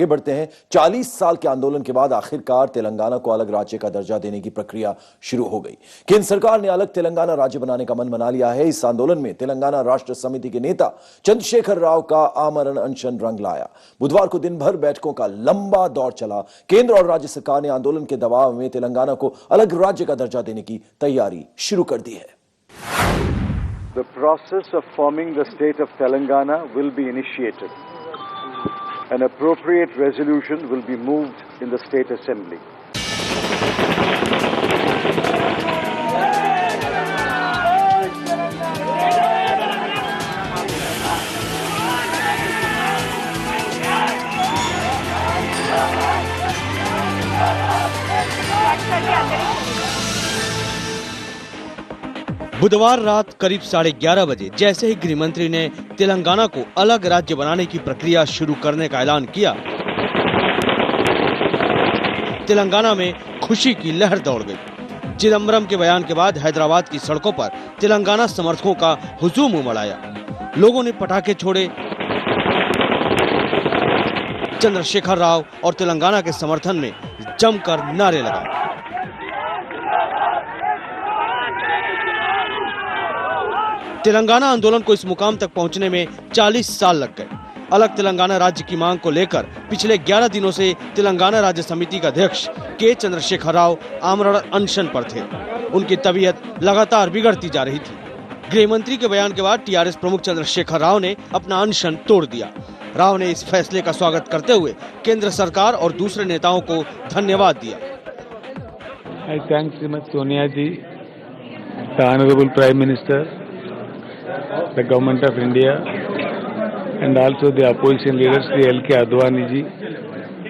आगे बढ़ते हैं। 40 साल के आंदोलन के बाद आखिरकार तेलंगाना को अलग राज्य का दर्जा देने की प्रक्रिया शुरू हो गई। केंद्र सरकार ने अलग तेलंगाना राज्य बनाने का मन बना लिया है। इस आंदोलन में तेलंगाना राष्ट्र समिति के नेता चंद्रशेखर राव का आमरण अनशन रंग लाया। बुधवार को दिन भर बैठकों का लंबा दौर चला। केंद्र और राज्य सरकार ने आंदोलन के दबाव में तेलंगाना को अलग राज्य का दर्जा देने की तैयारी शुरू कर दी है। The process of forming the state of Telangana will be initiated. An appropriate resolution will be moved in the State Assembly. बुधवार रात करीब 11:30 बजे जैसे ही गृह मंत्री ने तेलंगाना को अलग राज्य बनाने की प्रक्रिया शुरू करने का ऐलान किया, तेलंगाना में खुशी की लहर दौड़ गई। चिदंबरम के बयान के बाद हैदराबाद की सड़कों पर तेलंगाना समर्थकों का हुजूम उमड़ आया। लोगों ने पटाखे छोड़े, चंद्रशेखर राव और तेलंगाना के समर्थन में जमकर नारे लगाए। तेलंगाना आंदोलन को इस मुकाम तक पहुंचने में 40 साल लग गए। अलग तेलंगाना राज्य की मांग को लेकर पिछले 11 दिनों से तेलंगाना राज्य समिति का अध्यक्ष के चंद्रशेखर राव आमरण अनशन पर थे। उनकी तबीयत लगातार बिगड़ती जा रही थी। गृह मंत्री के बयान के बाद टीआरएस प्रमुख चंद्रशेखर राव ने अपना अनशन तोड़ दिया। राव ने इस फैसले का स्वागत करते हुए केंद्र सरकार और दूसरे नेताओं को धन्यवाद दिया। I thank Srimati Sonia ji, the Honorable Prime Minister, the Government of India, and also the opposition leaders, the L.K. Advani ji,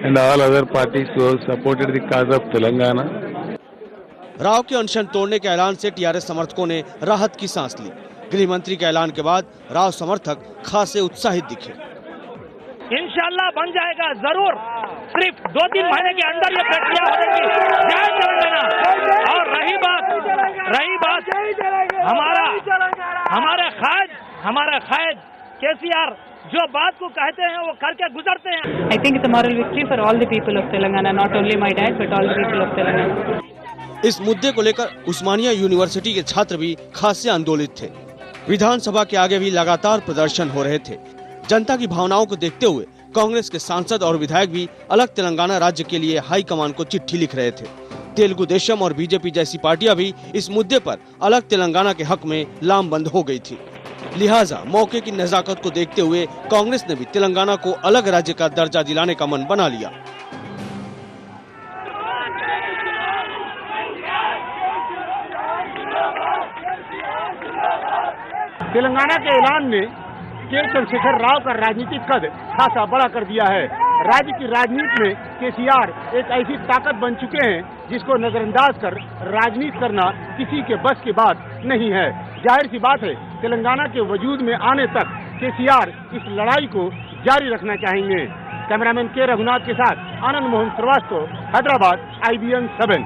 and all other parties who have supported the cause of Telangana. Rao के अनशन तोड़ने के ऐलान से TRS समर्थकों ने राहत की सांस ली। गृह मंत्री के ऐलान के बाद राव समर्थक खासे उत्साहित दिखे। इंशाल्लाह बन जाएगा जरूर, सिर्फ 2-3 महीने के अंदर ये प्रक्रिया हो जाएगी। जय तेलंगाना। और रही बात हमारा कायद केसीआर जो बात को कहते हैं वो करके गुजरते हैं। I think it's a moral victory for all the people of Telangana, not only my dad but all the people of Telangana. इस मुद्दे को लेकर उस्मानिया यूनिवर्सिटी के छात्र भी खासे आंदोलित थे। विधानसभा के आगे भी लगातार प्रदर्शन हो रहे थे। जनता की भावनाओं को देखते हुए कांग्रेस के सांसद और विधायक भी अलग तेलंगाना राज्य के लिए हाईकमान को चिट्ठी लिख रहे थे। तेलुगु देशम और बीजेपी जैसी पार्टियां भी इस मुद्दे पर अलग तेलंगाना के हक में लामबंद हो गई थी। लिहाजा मौके की नजाकत को देखते हुए कांग्रेस ने भी तेलंगाना को अलग राज्य का दर्जा दिलाने का मन बना लिया। तेलंगाना के ऐलान ने के चंद्रशेखर राव का राजनीतिक कद खासा बड़ा कर दिया है। राज्य की राजनीति में केसीआर एक ऐसी ताकत बन चुके हैं जिसको नजरअंदाज कर राजनीति करना किसी के बस की बात नहीं है। जाहिर सी बात है, तेलंगाना के वजूद में आने तक केसीआर इस लड़ाई को जारी रखना चाहेंगे। कैमरामैन के रघुनाथ के साथ आनंद मोहन श्रीवास्तव, हैदराबाद, IBN 7।